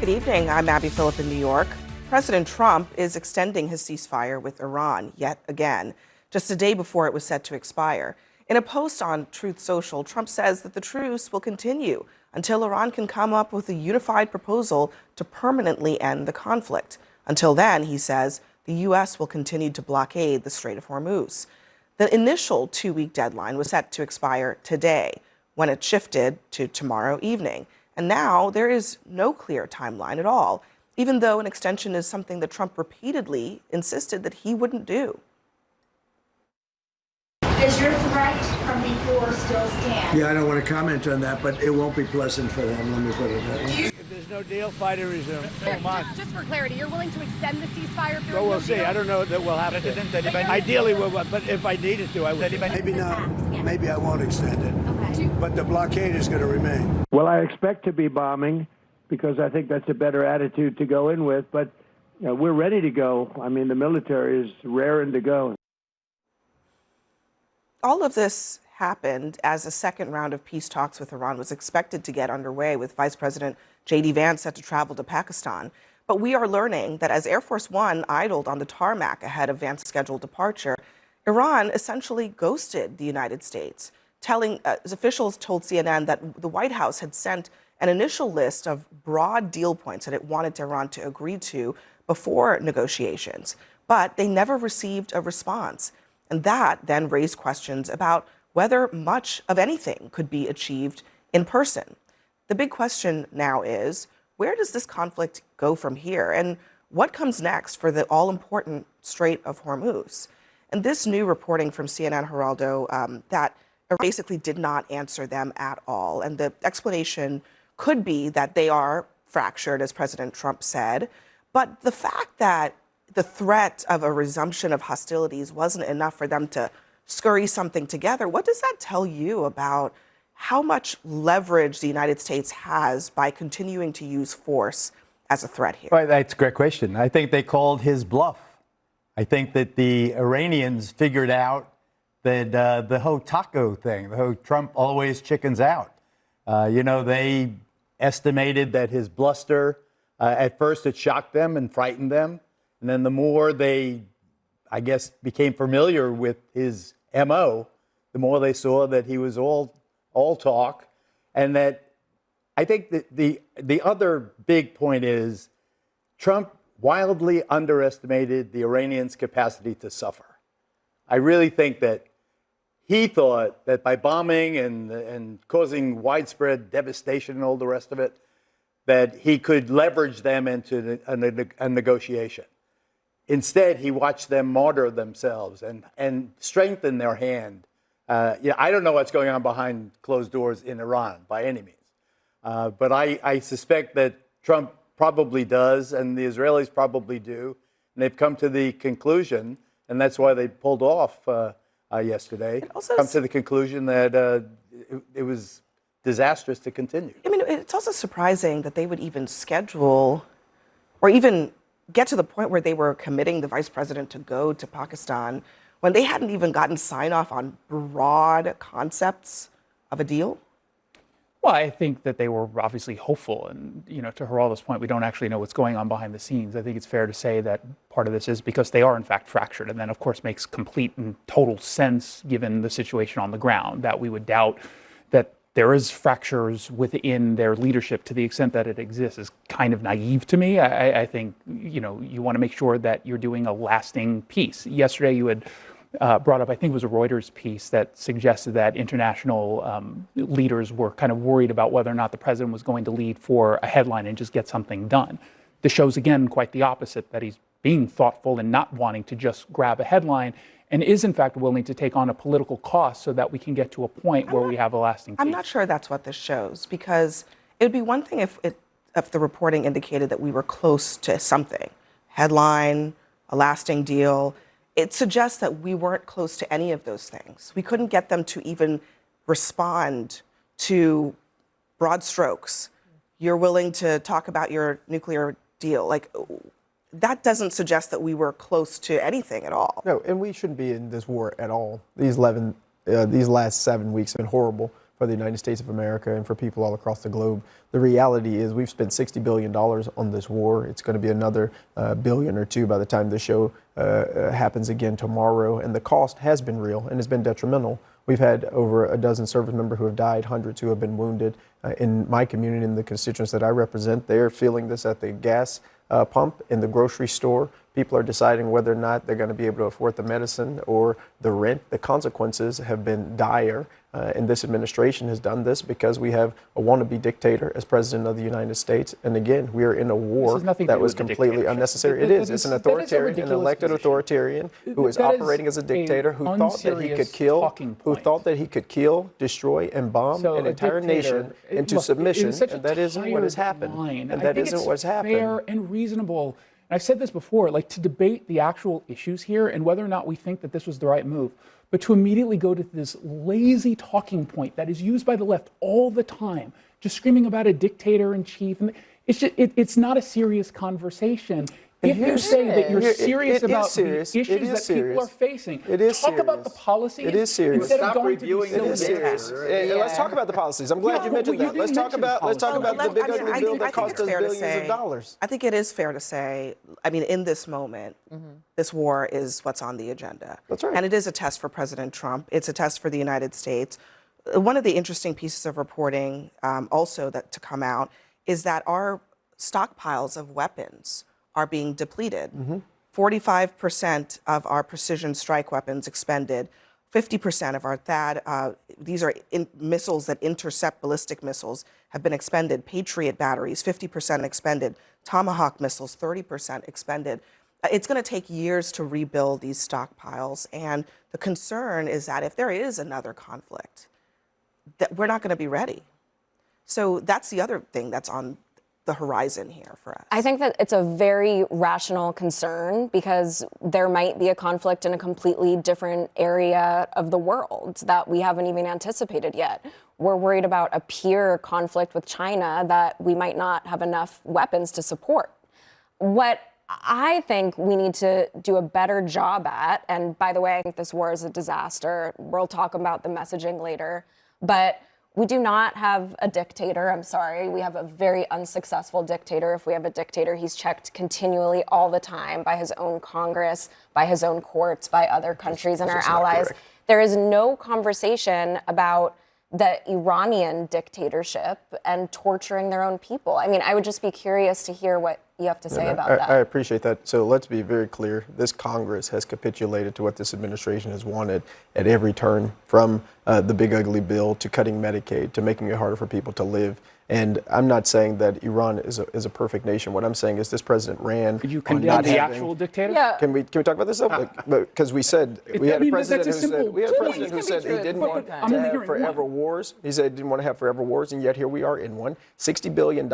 Good evening. I'm Abby Phillip in New York. President Trump is extending his ceasefire with Iran yet again, just a day before it was set to expire. In a post on Truth Social, Trump says that the truce will continue until Iran can come up with a unified proposal to permanently end the conflict. Until then, he says, the U.S. will continue to blockade the Strait of Hormuz. The initial two-week deadline was set to expire today, when it shifted to tomorrow evening. And now there is no clear timeline at all, even though an extension is something that Trump repeatedly insisted that he wouldn't do. Does your threat from before still stand? Yeah, I don't want to comment on that, but it won't be pleasant for them, let me put it that way. If there's no deal, fight to resume. Just for clarity, you're willing to extend the ceasefire if there Well, we'll see. I don't know that we'll have to. Ideally, but if I needed to, I would. Maybe not. Maybe I won't extend it. Okay. But the blockade is going to remain. Well, I expect to be bombing because I think that's a better attitude to go in with. But we're ready to go. I mean, the military is raring to go. All of this happened as a second round of peace talks with Iran was expected to get underway, with Vice President J.D. Vance set to travel to Pakistan. But we are learning that as Air Force One idled on the tarmac ahead of Vance's scheduled departure, Iran essentially ghosted the United States. Officials told CNN that the White House had sent an initial list of broad deal points that it wanted Iran to agree to before negotiations, but they never received a response. And that then raised questions about whether much of anything could be achieved in person. The big question now is, where does this conflict go from here? And what comes next for the all-important Strait of Hormuz? And this new reporting from CNN Geraldo that basically did not answer them at all. And the explanation could be that they are fractured, as President Trump said. But the fact that the threat of a resumption of hostilities wasn't enough for them to scurry something together, what does that tell you about how much leverage the United States has by continuing to use force as a threat here? Right, that's a great question. I think they called his bluff. I think that the Iranians figured out that the whole taco thing, the whole Trump always chickens out. They estimated that his bluster, at first it shocked them and frightened them. And then the more they, I guess, became familiar with his MO, the more they saw that he was all talk. And that I think that the other big point is Trump wildly underestimated the Iranians' capacity to suffer. I really think that he thought that by bombing and causing widespread devastation and all the rest of it, that he could leverage them into a negotiation. Instead, he watched them martyr themselves and strengthen their hand. I don't know what's going on behind closed doors in Iran by any means. But I suspect that Trump probably does, and the Israelis probably do. And they've come to the conclusion, and that's why they pulled off yesterday, come to the conclusion that it was disastrous to continue. I mean, it's also surprising that they would even schedule or even get to the point where they were committing the vice president to go to Pakistan when they hadn't even gotten sign off on broad concepts of a deal. Well, I think that they were obviously hopeful. And, to Geraldo's point, we don't actually know what's going on behind the scenes. I think it's fair to say that part of this is because they are, in fact, fractured. And then, of course, makes complete and total sense, given the situation on the ground, that we would doubt that there is fractures within their leadership to the extent that it exists is kind of naive to me. I think, you want to make sure that you're doing a lasting peace. Yesterday, you had brought up, I think it was a Reuters piece that suggested that international leaders were kind of worried about whether or not the president was going to lead for a headline and just get something done. This shows, again, quite the opposite, that he's being thoughtful and not wanting to just grab a headline and is, in fact, willing to take on a political cost so that we can get to a point where we have a lasting peace. I'm not sure that's what this shows, because it would be one thing if the reporting indicated that we were close to something, headline, a lasting deal. It suggests that we weren't close to any of those things. We couldn't get them to even respond to broad strokes. You're willing to talk about your nuclear deal. That doesn't suggest that we were close to anything at all. No, and we shouldn't be in this war at all. These last 7 weeks have been horrible for the United States of America and for people all across the globe. The reality is we've spent $60 billion on this war. It's going to be another billion or two by the time the show happens again tomorrow. And the cost has been real and has been detrimental. We've had over a dozen service members who have died, hundreds who have been wounded. In my community, in the constituents that I represent, they're feeling this at the gas pump, in the grocery store. People are deciding whether or not they're going to be able to afford the medicine or the rent. The consequences have been dire. And this administration has done this because we have a wannabe dictator as president of the United States. And again, we are in a war that was completely unnecessary. It is. It's an authoritarian, an elected authoritarian who is operating as a dictator, who thought that he could kill, destroy, and bomb an entire nation into submission. And that isn't what has happened. And that isn't what's happened. Fair and reasonable. And I've said this before, like, to debate the actual issues here and whether or not we think that this was the right move, but to immediately go to this lazy talking point that is used by the left all the time, just screaming about a dictator in chief. And it's not a serious conversation. If you say that you're serious about the issues that people are facing, talk about the policies. It is serious. Instead of going to these silly serious. Let's talk about the policies. I'm glad you mentioned that. Let's talk about the big ugly bill that cost us billions of dollars. I think it is fair to say, I mean, in this moment, this war is what's on the agenda. That's right. And it is a test for President Trump. It's a test for the United States. One of the interesting pieces of reporting also that to come out is that our stockpiles of weapons are being depleted. 45% of our precision strike weapons expended, 50% of our THAAD, these are missiles that intercept ballistic missiles, have been expended. Patriot batteries, 50% expended. Tomahawk missiles, 30% expended. It's going to take years to rebuild these stockpiles. And the concern is that if there is another conflict, that we're not going to be ready. So that's the other thing that's on the horizon here for us. I think that it's a very rational concern because there might be a conflict in a completely different area of the world that we haven't even anticipated yet. We're worried about a peer conflict with China that we might not have enough weapons to support. What I think we need to do a better job at, and by the way, I think this war is a disaster. We'll talk about the messaging later, but we do not have a dictator. I'm sorry. We have a very unsuccessful dictator. If we have a dictator, he's checked continually all the time by his own Congress, by his own courts, by other countries and our allies. There is no conversation about the Iranian dictatorship and torturing their own people. I mean, I would just be curious to hear what you have to say about that. I appreciate that. So let's be very clear. This Congress has capitulated to what this administration has wanted at every turn, from the big ugly bill to cutting Medicaid to making it harder for people to live. And I'm not saying that Iran is a perfect nation. What I'm saying is this president ran. Could you condemn the actual dictator? Yeah. Can we talk about this? Because we said we had a president who said he didn't want to have forever wars. He said he didn't want to have forever wars, and yet here we are in one. $60 billion.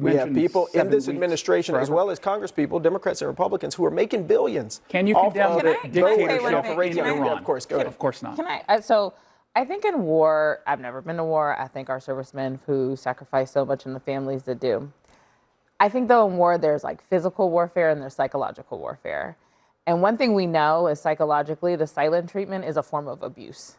We have people in this administration, as well as Congress people, Democrats and Republicans, who are making billions. Can you condemn the dictatorship in Iran? Of course, go ahead. Of course not. So I think in war, I've never been to war. I think our servicemen who sacrifice so much and the families that do. I think though in war, there's like physical warfare and there's psychological warfare. And one thing we know is psychologically, the silent treatment is a form of abuse.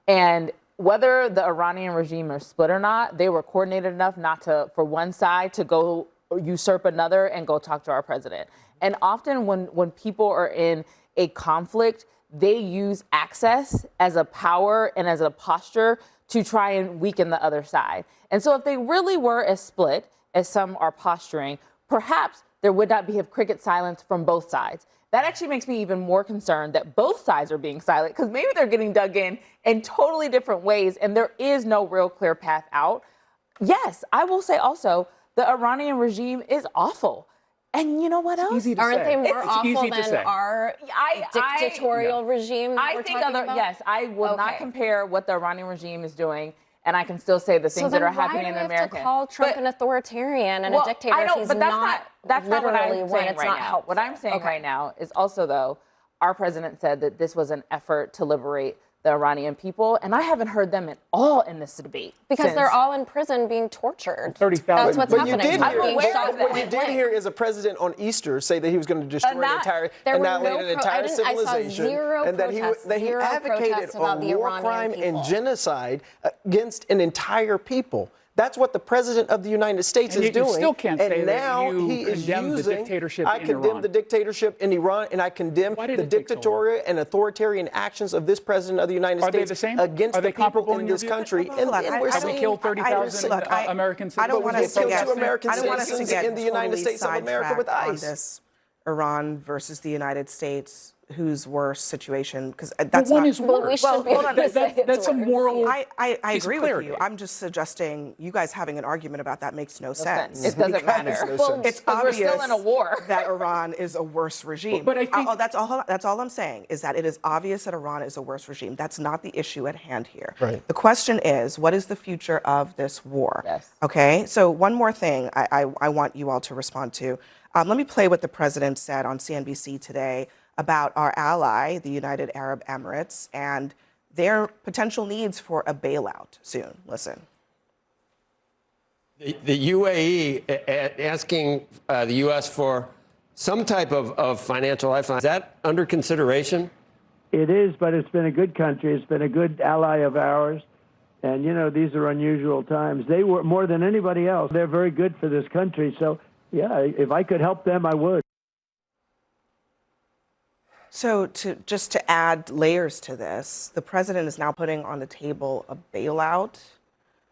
And whether the Iranian regime is split or not, they were coordinated enough not to, for one side to go usurp another and go talk to our president. And often when people are in a conflict, they use access as a power and as a posture to try and weaken the other side. And so if they really were as split as some are posturing, perhaps there would not be cricket silence from both sides. That actually makes me even more concerned that both sides are being silent, because maybe they're getting dug in totally different ways and there is no real clear path out. Yes, I will say also, the Iranian regime is awful. And you know what else? Aren't they more awful than our dictatorial regime? I think yes, I will not compare what the Iranian regime is doing, and I can still say the things that are happening in America. So then why do we have to call Trump an authoritarian and a dictator if he's that's not what I'm saying it's right not now. helpful? What I'm saying right now is also, though, our president said that this was an effort to liberate the Iranian people, and I haven't heard them at all in this debate. Because they're all in prison being tortured. 30,000. That's what's But happening. you did They're hear, being shot what you point did blank. hear is a president on Easter say that he was going to destroy an entire, annihilate an entire civilization, and that he advocated about the a war Iranian crime people. and genocide against an entire people. That's what the president of the United States is doing. You still can't say and now that you he is condemn using, the dictatorship I in condemn Iran. the dictatorship in Iran, and I condemn Why did the it take so long? dictatorial and authoritarian actions of this president of the United Are they States the same? against Are they the people comparable in in your this view? country. Hold on. And we're Have we seeing, killed 30,000 Look, American citizens? I don't want us to killed get 2 American I don't want us to citizens get in the United totally States of America with sidetracked on ICE. this Iran versus the United States, whose worse situation, because But that's one not. is worse. Well, hold on. That's a moral. I piece of agree with clarity. you. I'm just suggesting you guys having an argument about that makes no sense. It doesn't matter. It's Because we're obvious still in a war. that Iran is a worse regime. But I think that's all I'm saying is that it is obvious that Iran is a worse regime. That's not the issue at hand here. Right. The question is, what is the future of this war? Yes. Okay. So one more thing I want you all to respond to. Let me play what the president said on CNBC today about our ally, the United Arab Emirates, and their potential needs for a bailout soon. Listen. The UAE asking the U.S. for some type of financial lifeline. Is that under consideration? It is, but it's been a good country. It's been a good ally of ours. And, you know, these are unusual times. They were more than anybody else. They're very good for this country. So, yeah, if I could help them, I would. So just to add layers to this, the president is now putting on the table a bailout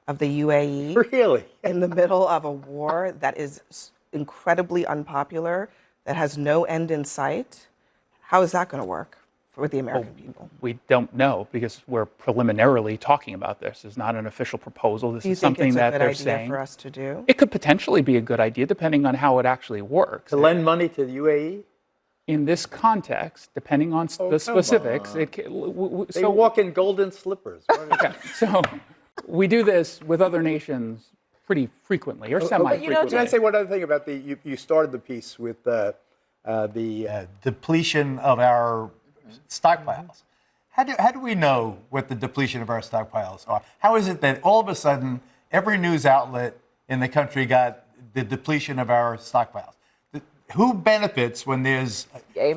of the UAE. Really? In the middle of a war that is incredibly unpopular, that has no end in sight. How is that going to work with the American people? We don't know because we're preliminarily talking about this. It's not an official proposal. This Do you is think something it's a that good they're idea saying. for us to do? It could potentially be a good idea depending on how it actually works. To lend money to the UAE? In this context, depending on the specifics, They walk in golden slippers. Okay, so we do this with other nations pretty frequently or semi-frequently. Can I say one other thing about you started the piece with the depletion of our stockpiles. How do we know what the depletion of our stockpiles are? How is it that all of a sudden every news outlet in the country got the depletion of our stockpiles? Who benefits when there's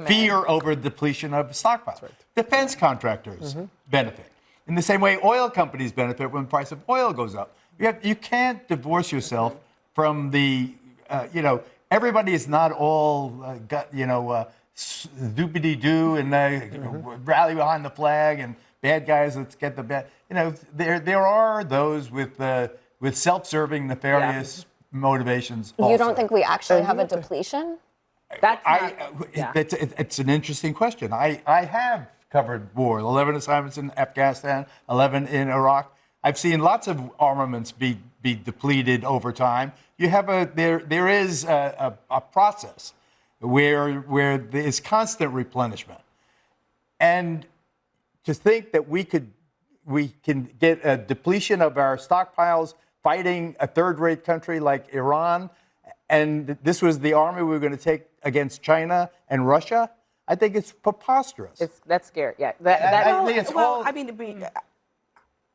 fear over depletion of stockpiles? Right. Defense contractors benefit. In the same way, oil companies benefit when the price of oil goes up. You can't divorce yourself from the, everybody is not all, doobity-doo and rally behind the flag and bad guys, let's get the bad. There are those with self-serving, nefarious motivations. You don't think we actually have a depletion? It's an interesting question. I have covered war, 11 assignments in Afghanistan, 11 in Iraq. I've seen lots of armaments be depleted over time. You have there is a process where there is constant replenishment, and to think that we can get a depletion of our stockpiles fighting a third-rate country like Iran, and this was the army we were going to take against China and Russia, I think it's preposterous. That's scary. Yeah. I think it's all. I mean,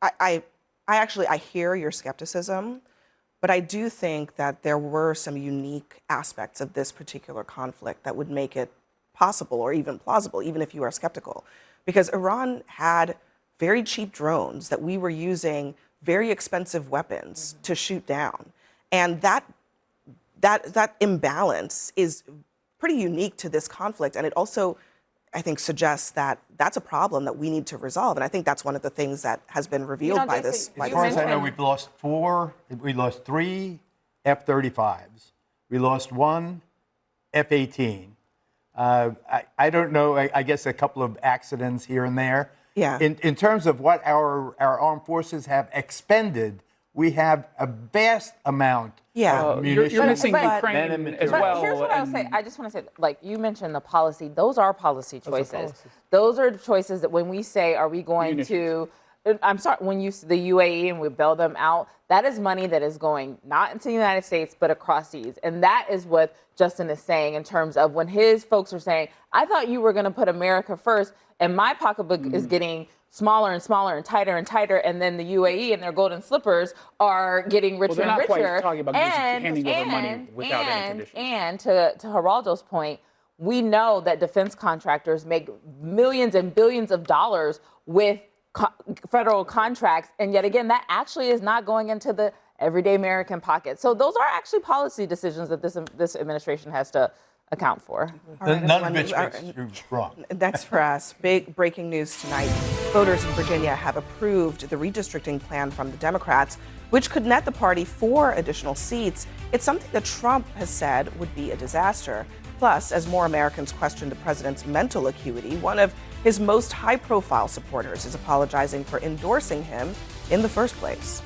I hear your skepticism, but I do think that there were some unique aspects of this particular conflict that would make it possible or even plausible, even if you are skeptical, because Iran had very cheap drones that we were using very expensive weapons to shoot down, and that imbalance is pretty unique to this conflict, and it also, I think, suggests that that's a problem that we need to resolve, and I think that's one of the things that has been revealed by this. As far as I know, we've lost 3 F-35s. We lost 1 F-18. I don't know, I guess a couple of accidents here and there. Yeah. In terms of what our armed forces have expended, we have a vast amount of munitions. You're missing Ukraine as well. But here's what I would say. I just want to say, like you mentioned the policy, those are policy choices. Those are choices that when we say, are we going to I'm sorry, when you the UAE and we bail them out, that is money that is going not into the United States, but across seas. And that is what Justin is saying in terms of when his folks are saying, I thought you were going to put America first, and my pocketbook is getting smaller and smaller and tighter, and then the UAE and their golden slippers are getting richer and richer. Well, they're not quite talking about handing over money without any conditions. And to Geraldo's point, we know that defense contractors make millions and billions of dollars with federal contracts, and yet again, that actually is not going into the everyday American pocket. So those are actually policy decisions that this administration has to account for. Right, none of which makes you wrong. That's for us. Big breaking news tonight. Voters in Virginia have approved the redistricting plan from the Democrats, which could net the party 4 additional seats. It's something that Trump has said would be a disaster. Plus, as more Americans question the president's mental acuity, one of his most high-profile supporters is apologizing for endorsing him in the first place.